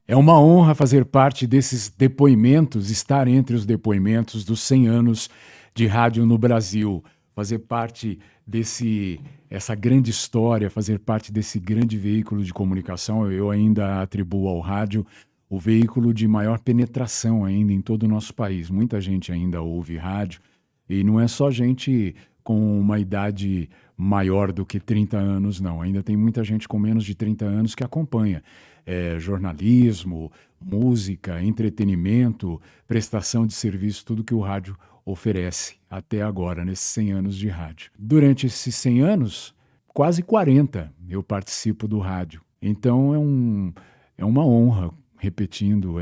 É uma honra fazer parte desses depoimentos, estar entre os depoimentos dos 100 anos de rádio no Brasil, fazer parte essa grande história, fazer parte desse grande veículo de comunicação. Eu ainda atribuo ao rádio o veículo de maior penetração ainda em todo o nosso país. Muita gente ainda ouve rádio, e não é só gente com uma idade maior do que 30 anos, não. Ainda tem muita gente com menos de 30 anos que acompanha. Jornalismo, música, entretenimento, prestação de serviço, tudo que o rádio oferece até agora, nesses 100 anos de rádio. Durante esses 100 anos, quase 40 eu participo do rádio. Então é uma honra, repetindo,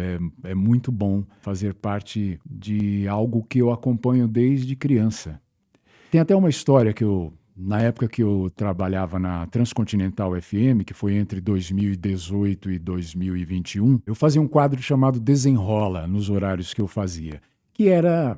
é muito bom fazer parte de algo que eu acompanho desde criança. Tem até uma história na época que eu trabalhava na Transcontinental FM, que foi entre 2018 e 2021, eu fazia um quadro chamado Desenrola nos horários que eu fazia, que era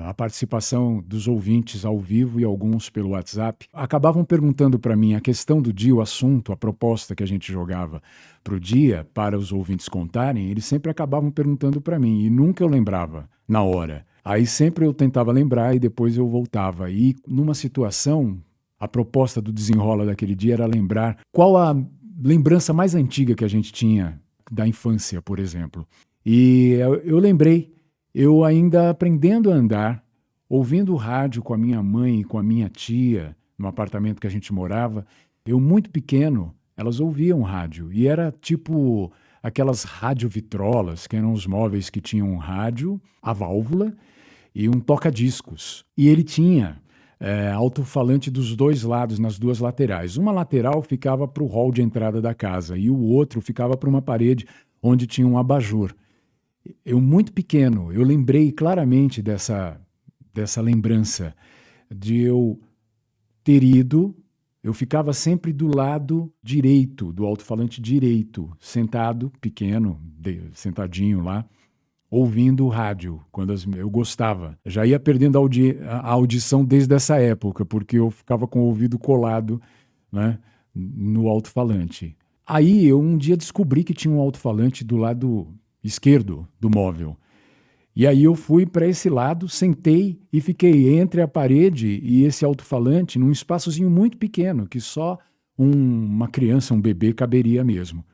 a participação dos ouvintes ao vivo e alguns pelo WhatsApp. Acabavam perguntando para mim a questão do dia, o assunto, a proposta que a gente jogava para o dia, para os ouvintes contarem, eles sempre acabavam perguntando para mim e nunca eu lembrava na hora. Aí sempre eu tentava lembrar e depois eu voltava. E numa situação, a proposta do desenrola daquele dia era lembrar qual a lembrança mais antiga que a gente tinha da infância, por exemplo. E eu lembrei, eu ainda aprendendo a andar, ouvindo rádio com a minha mãe e com a minha tia, no apartamento que a gente morava, eu muito pequeno, elas ouviam rádio. E era tipo aquelas radiovitrolas, que eram os móveis que tinham um rádio, a válvula, e um toca-discos. E ele tinha alto-falante dos dois lados, nas duas laterais. Uma lateral ficava para o hall de entrada da casa e o outro ficava para uma parede onde tinha um abajur. Eu, muito pequeno, eu lembrei claramente dessa lembrança de eu ter ido, eu ficava sempre do lado direito, do alto-falante direito, sentado, pequeno, sentadinho lá, ouvindo o rádio, quando eu gostava. Já ia perdendo a audição desde essa época, porque eu ficava com o ouvido colado, né, no alto-falante. Aí eu um dia descobri que tinha um alto-falante do lado esquerdo do móvel. E aí eu fui para esse lado, sentei e fiquei entre a parede e esse alto-falante num espaçozinho muito pequeno, que só uma criança, um bebê caberia mesmo.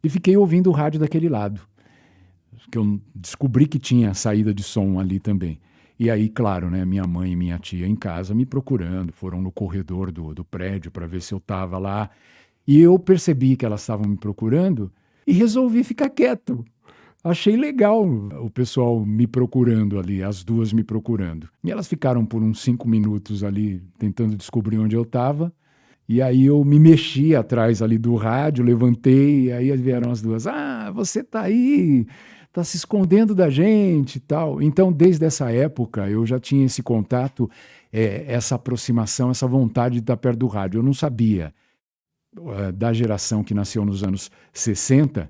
E fiquei ouvindo o rádio daquele lado, que eu descobri que tinha saída de som ali também. E aí, claro, né, minha mãe e minha tia em casa me procurando, foram no corredor do prédio para ver se eu estava lá. E eu percebi que elas estavam me procurando e resolvi ficar quieto. Achei legal o pessoal me procurando ali, as duas me procurando. E elas ficaram por uns 5 minutos ali tentando descobrir onde eu estava. E aí eu me mexi atrás ali do rádio, levantei, e aí vieram as duas. Ah, você tá aí, tá se escondendo da gente e tal. Então, desde essa época, eu já tinha esse contato, essa aproximação, essa vontade de estar perto do rádio. Eu não sabia da geração que nasceu nos anos 60,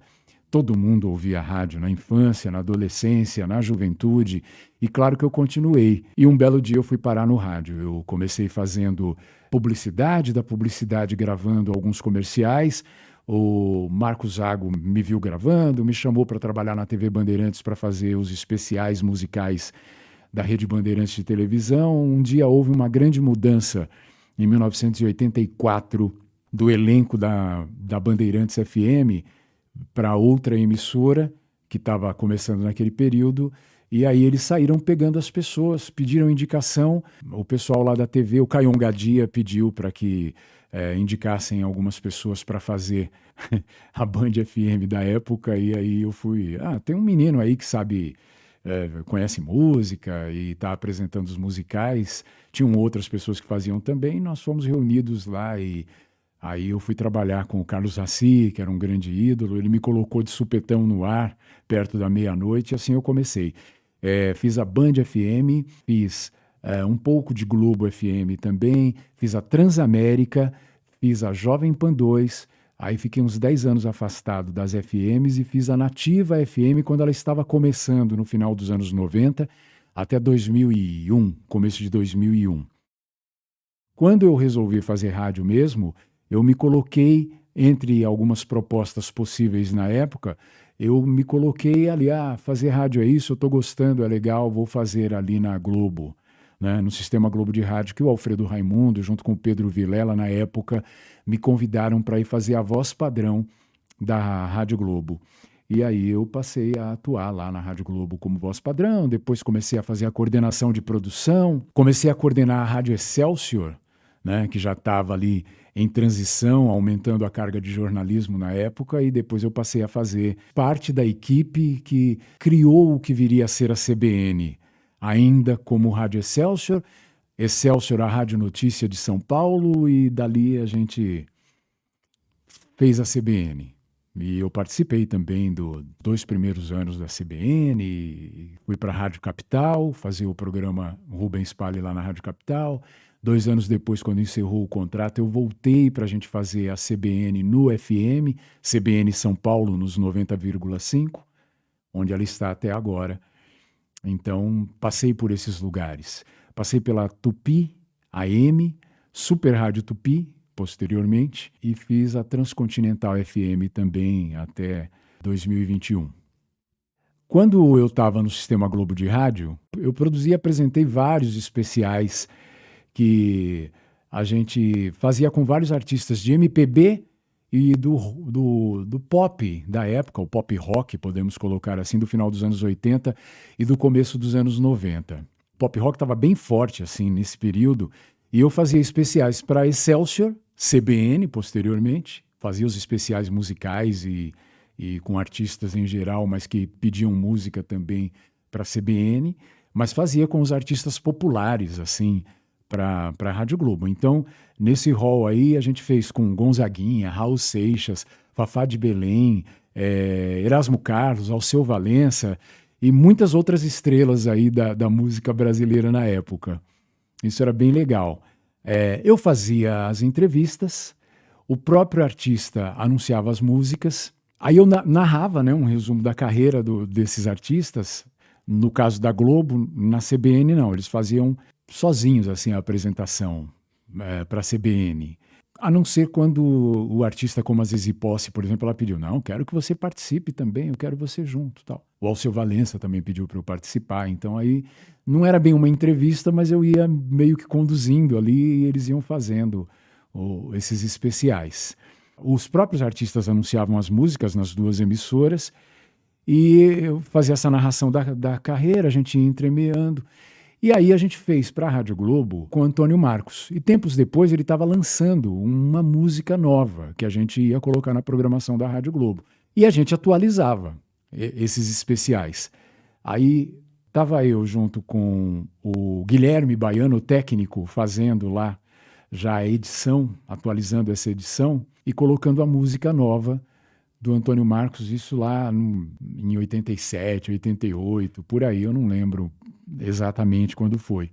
todo mundo ouvia rádio na infância, na adolescência, na juventude, e claro que eu continuei. E um belo dia eu fui parar no rádio. Eu comecei fazendo publicidade, da publicidade gravando alguns comerciais. O Marcos Zago me viu gravando, me chamou para trabalhar na TV Bandeirantes para fazer os especiais musicais da Rede Bandeirantes de televisão. Um dia houve uma grande mudança em 1984 do elenco da Bandeirantes FM para outra emissora que estava começando naquele período, e aí eles saíram pegando as pessoas, pediram indicação, o pessoal lá da TV, o Caio Gadia pediu para que indicassem algumas pessoas para fazer a Band FM da época, e aí eu fui, tem um menino aí que sabe, conhece música e está apresentando os musicais, tinham outras pessoas que faziam também, nós fomos reunidos lá e aí eu fui trabalhar com o Carlos Rassi, que era um grande ídolo, ele me colocou de supetão no ar, perto da meia-noite, e assim eu comecei. Fiz a Band FM, fiz um pouco de Globo FM também, fiz a Transamérica, fiz a Jovem Pan 2, aí fiquei uns 10 anos afastado das FMs e fiz a Nativa FM quando ela estava começando no final dos anos 90, até 2001, começo de 2001. Quando eu resolvi fazer rádio mesmo, eu me coloquei entre algumas propostas possíveis na época, eu me coloquei ali, fazer rádio é isso, eu estou gostando, é legal, vou fazer ali na Globo, né, no Sistema Globo de Rádio, que o Alfredo Raimundo, junto com o Pedro Vilela, na época, me convidaram para ir fazer a voz padrão da Rádio Globo. E aí eu passei a atuar lá na Rádio Globo como voz padrão, depois comecei a fazer a coordenação de produção, comecei a coordenar a Rádio Excelsior, né, que já estava ali em transição, aumentando a carga de jornalismo na época, e depois eu passei a fazer parte da equipe que criou o que viria a ser a CBN, ainda como Rádio Excelsior, Excelsior, a Rádio Notícia de São Paulo, e dali a gente fez a CBN. E eu participei também dos 2 primeiros anos da CBN, fui para a Rádio Capital, fazer o programa Rubens Palli lá na Rádio Capital. 2 anos depois, quando encerrou o contrato, eu voltei para a gente fazer a CBN no FM, CBN São Paulo nos 90,5, onde ela está até agora. Então, passei por esses lugares. Passei pela Tupi, AM, Super Rádio Tupi, posteriormente, e fiz a Transcontinental FM também até 2021. Quando eu estava no Sistema Globo de Rádio, eu produzi e apresentei vários especiais que a gente fazia com vários artistas de MPB e do pop da época, o pop rock, podemos colocar assim, do final dos anos 80 e do começo dos anos 90. O pop rock estava bem forte assim nesse período, e eu fazia especiais para Excelsior, CBN posteriormente, fazia os especiais musicais e com artistas em geral, mas que pediam música também para a CBN, mas fazia com os artistas populares, assim, para a Rádio Globo. Então, nesse rol aí, a gente fez com Gonzaguinha, Raul Seixas, Fafá de Belém, Erasmo Carlos, Alceu Valença e muitas outras estrelas aí da música brasileira na época. Isso era bem legal. Eu fazia as entrevistas, o próprio artista anunciava as músicas, aí eu narrava, né, um resumo da carreira desses artistas. No caso da Globo, na CBN não, eles faziam sozinhos assim, a apresentação para a CBN. A não ser quando o artista como a Zizi Posse, por exemplo, ela pediu, não, quero que você participe também, eu quero você junto. Tal. O Alceu Valença também pediu para eu participar, então aí não era bem uma entrevista, mas eu ia meio que conduzindo ali e eles iam fazendo esses especiais. Os próprios artistas anunciavam as músicas nas 2 emissoras e eu fazia essa narração da carreira, a gente ia entremeando. E aí a gente fez para a Rádio Globo com Antônio Marcos. E tempos depois ele estava lançando uma música nova que a gente ia colocar na programação da Rádio Globo. E a gente atualizava esses especiais. Aí estava eu junto com o Guilherme Baiano, o técnico, fazendo lá já a edição, atualizando essa edição e colocando a música nova do Antônio Marcos, isso lá em 87, 88, por aí, eu não lembro exatamente quando foi.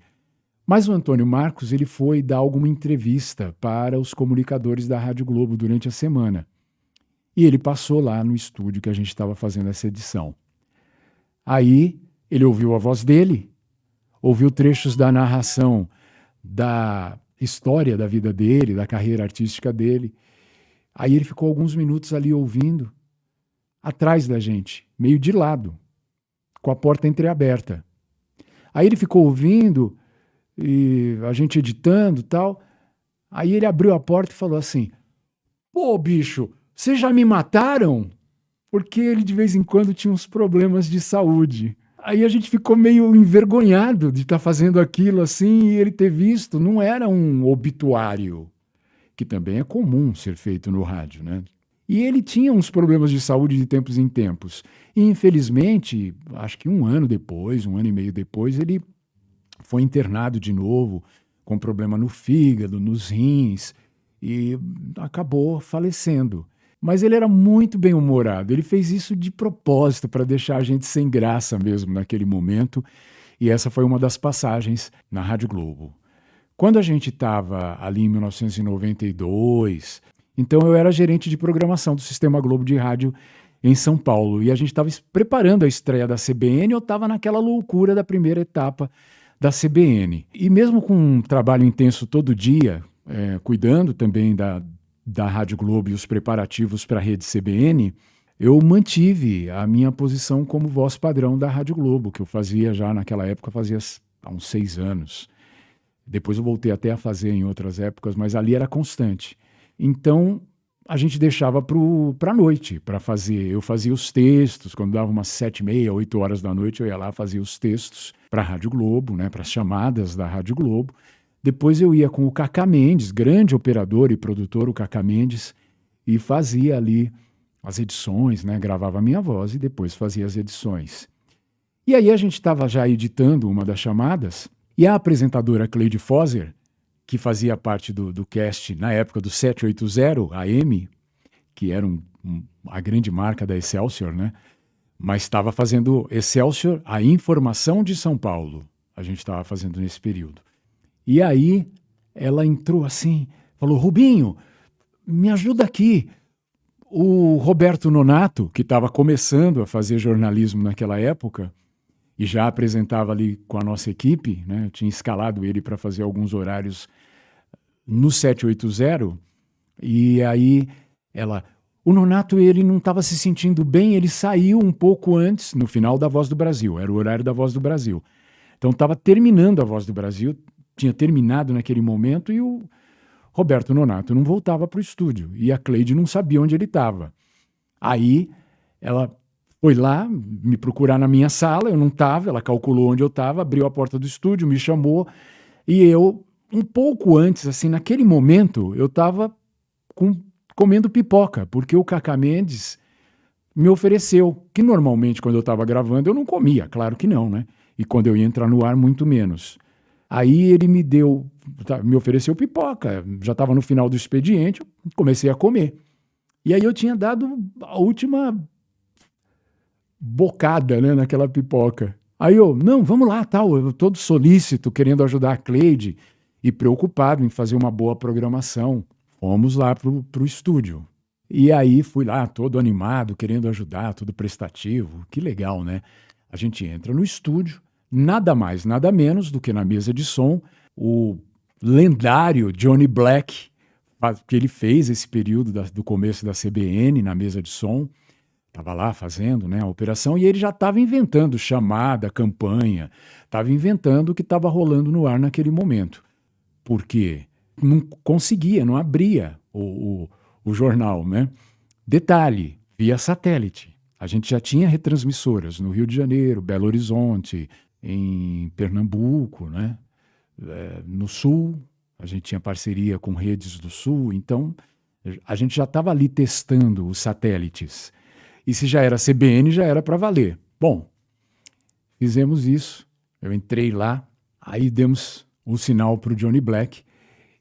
Mas o Antônio Marcos, ele foi dar alguma entrevista para os comunicadores da Rádio Globo durante a semana. E ele passou lá no estúdio que a gente estava fazendo essa edição. Aí ele ouviu a voz dele, ouviu trechos da narração da história da vida dele, da carreira artística dele. Aí ele ficou alguns minutos ali ouvindo, atrás da gente, meio de lado, com a porta entreaberta. Aí ele ficou ouvindo, e a gente editando e tal. Aí ele abriu a porta e falou assim, pô, bicho, vocês já me mataram? Porque ele de vez em quando tinha uns problemas de saúde. Aí a gente ficou meio envergonhado de estar fazendo aquilo assim, e ele ter visto, não era um obituário, que também é comum ser feito no rádio, né? E ele tinha uns problemas de saúde de tempos em tempos. E, infelizmente, acho que um ano e meio depois, ele foi internado de novo, com problema no fígado, nos rins, e acabou falecendo. Mas ele era muito bem-humorado. Ele fez isso de propósito, para deixar a gente sem graça mesmo naquele momento. E essa foi uma das passagens na Rádio Globo. Quando a gente estava ali em 1992, então eu era gerente de programação do Sistema Globo de Rádio em São Paulo. E a gente estava preparando a estreia da CBN, eu estava naquela loucura da primeira etapa da CBN. E mesmo com um trabalho intenso todo dia, cuidando também da Rádio Globo e os preparativos para a rede CBN, eu mantive a minha posição como voz padrão da Rádio Globo, que eu fazia já naquela época, fazia há uns 6 anos. Depois eu voltei até a fazer em outras épocas, mas ali era constante. Então, a gente deixava para a noite para fazer. Eu fazia os textos, quando dava umas 7h30, 8 horas da noite, eu ia lá fazia os textos para a Rádio Globo, né, para as chamadas da Rádio Globo. Depois eu ia com o Cacá Mendes, grande operador e produtor, o Cacá Mendes, e fazia ali as edições, né, gravava a minha voz e depois fazia as edições. E aí a gente estava já editando uma das chamadas, e a apresentadora Cleide Foser, que fazia parte do cast na época do 780 AM, que era a grande marca da Excelsior, né? Mas estava fazendo Excelsior, a informação de São Paulo. A gente estava fazendo nesse período. E aí ela entrou assim, falou, Rubinho, me ajuda aqui. O Roberto Nonato, que estava começando a fazer jornalismo naquela época, e já apresentava ali com a nossa equipe, né? Eu tinha escalado ele para fazer alguns horários no 780, e aí o Nonato, ele não estava se sentindo bem, ele saiu um pouco antes, no final da Voz do Brasil, era o horário da Voz do Brasil. Então estava terminando a Voz do Brasil, tinha terminado naquele momento, e o Roberto Nonato não voltava para o estúdio, e a Cleide não sabia onde ele estava. Aí ela foi lá me procurar na minha sala, eu não estava, ela calculou onde eu estava, abriu a porta do estúdio, me chamou, e eu, um pouco antes, assim, naquele momento, eu estava comendo pipoca, porque o Cacá Mendes me ofereceu, que normalmente quando eu estava gravando eu não comia, claro que não, né? E quando eu ia entrar no ar, muito menos. Aí ele me ofereceu pipoca, já estava no final do expediente, eu comecei a comer. E aí eu tinha dado a última bocada, né, naquela pipoca. Aí não, vamos lá, tal, eu todo solícito, querendo ajudar a Cleide e preocupado em fazer uma boa programação. Fomos lá pro estúdio. E aí fui lá, todo animado, querendo ajudar, tudo prestativo. Que legal, né? A gente entra no estúdio, nada mais, nada menos do que na mesa de som, o lendário Johnny Black, que ele fez esse período do começo da CBN na mesa de som, estava lá fazendo, né, a operação, e ele já estava inventando chamada, campanha, estava inventando o que estava rolando no ar naquele momento. Porque não conseguia, não abria o jornal, né? Detalhe, via satélite. A gente já tinha retransmissoras no Rio de Janeiro, Belo Horizonte, em Pernambuco, né? No Sul, a gente tinha parceria com redes do Sul, então a gente já estava ali testando os satélites. E se já era CBN, já era para valer. Bom, fizemos isso, eu entrei lá, aí demos o sinal para o Johnny Black,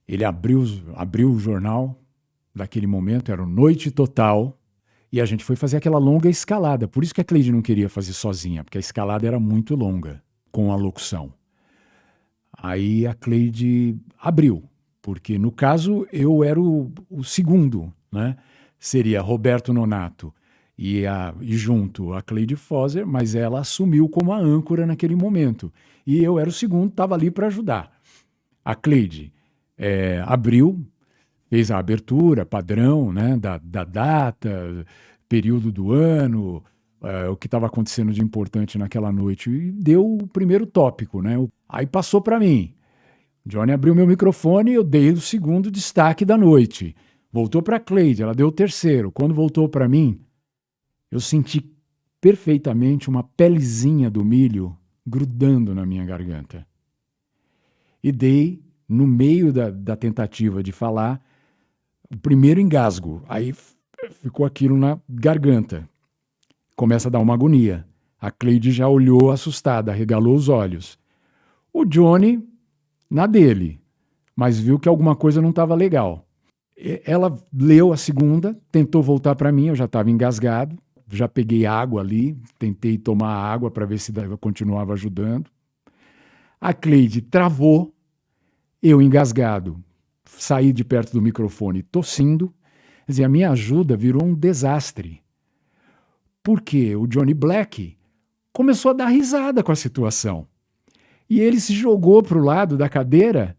ele abriu o jornal, daquele momento era o Noite Total, e a gente foi fazer aquela longa escalada, por isso que a Cleide não queria fazer sozinha, porque a escalada era muito longa, com a locução. Aí a Cleide abriu, porque no caso eu era o segundo, né? Seria Roberto Nonato e junto a Cleide Foser, mas ela assumiu como a âncora naquele momento. E eu era o segundo, estava ali para ajudar. A Cleide abriu, fez a abertura padrão, né, da data, período do ano, o que estava acontecendo de importante naquela noite, e deu o primeiro tópico, né? Aí passou para mim. Johnny abriu meu microfone e eu dei o segundo destaque da noite. Voltou para a Cleide, ela deu o terceiro. Quando voltou para mim, eu senti perfeitamente uma pelezinha do milho grudando na minha garganta. E dei, no meio da tentativa de falar, o primeiro engasgo. Aí ficou aquilo na garganta. Começa a dar uma agonia. A Cleide já olhou assustada, arregalou os olhos. O Johnny, na dele, mas viu que alguma coisa não estava legal. Ela leu a segunda, tentou voltar para mim, eu já estava engasgado, já peguei água ali, tentei tomar água para ver se eu continuava ajudando. A Cleide travou, eu engasgado, saí de perto do microfone tossindo, quer dizer, a minha ajuda virou um desastre. Porque o Johnny Black começou a dar risada com a situação. E ele se jogou para o lado da cadeira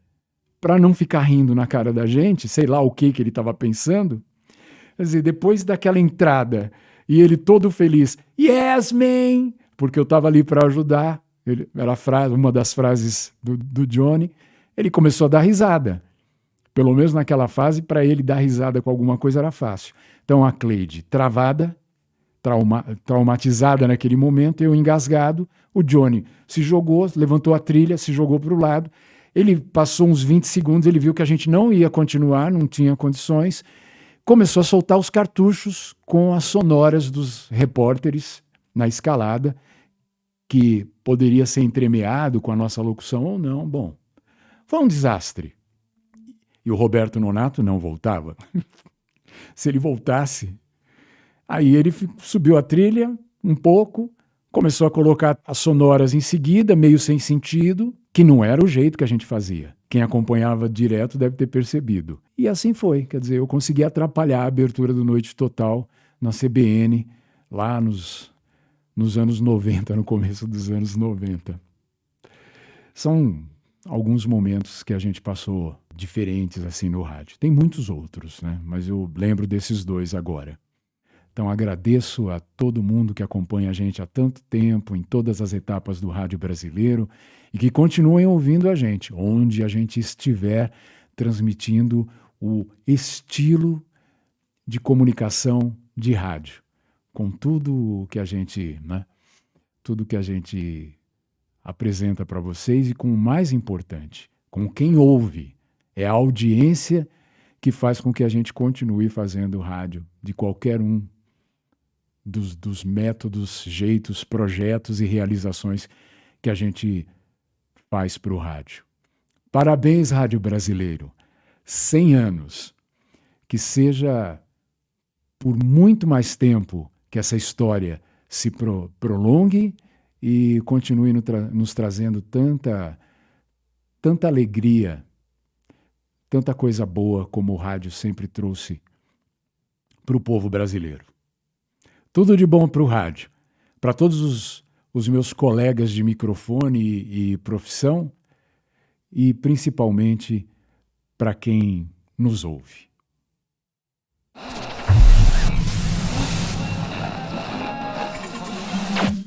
para não ficar rindo na cara da gente, sei lá o que ele estava pensando. Quer dizer, depois daquela entrada E ele todo feliz, yes, man! Porque eu estava ali para ajudar. Era uma das frases do Johnny. Ele começou a dar risada. Pelo menos naquela fase, para ele dar risada com alguma coisa era fácil. Então a Cleide, travada, traumatizada naquele momento, eu engasgado, o Johnny se jogou, levantou a trilha, se jogou para o lado. Ele passou uns 20 segundos, ele viu que a gente não ia continuar, não tinha condições, começou a soltar os cartuchos com as sonoras dos repórteres na escalada, que poderia ser entremeado com a nossa locução ou não. Bom, foi um desastre. E o Roberto Nonato não voltava. Se ele voltasse, aí ele subiu a trilha um pouco, começou a colocar as sonoras em seguida, meio sem sentido, que não era o jeito que a gente fazia. Quem acompanhava direto deve ter percebido. E assim foi, quer dizer, eu consegui atrapalhar a abertura do Noite Total na CBN, lá nos anos 90, no começo dos anos 90. São alguns momentos que a gente passou diferentes assim no rádio. Tem muitos outros, né? Mas eu lembro desses dois agora. Então agradeço a todo mundo que acompanha a gente há tanto tempo, em todas as etapas do rádio brasileiro, e que continuem ouvindo a gente, onde a gente estiver transmitindo o estilo de comunicação de rádio, com tudo que a gente, né? Tudo que a gente apresenta para vocês e com o mais importante, com quem ouve. É a audiência que faz com que a gente continue fazendo rádio de qualquer um dos métodos, jeitos, projetos e realizações que a gente faz para o rádio. Parabéns, Rádio Brasileiro. 100 anos. Que seja por muito mais tempo que essa história se prolongue e continue nos trazendo tanta alegria, tanta coisa boa como o rádio sempre trouxe para o povo brasileiro. Tudo de bom para o rádio. Para todos os meus colegas de microfone e profissão, e principalmente para quem nos ouve.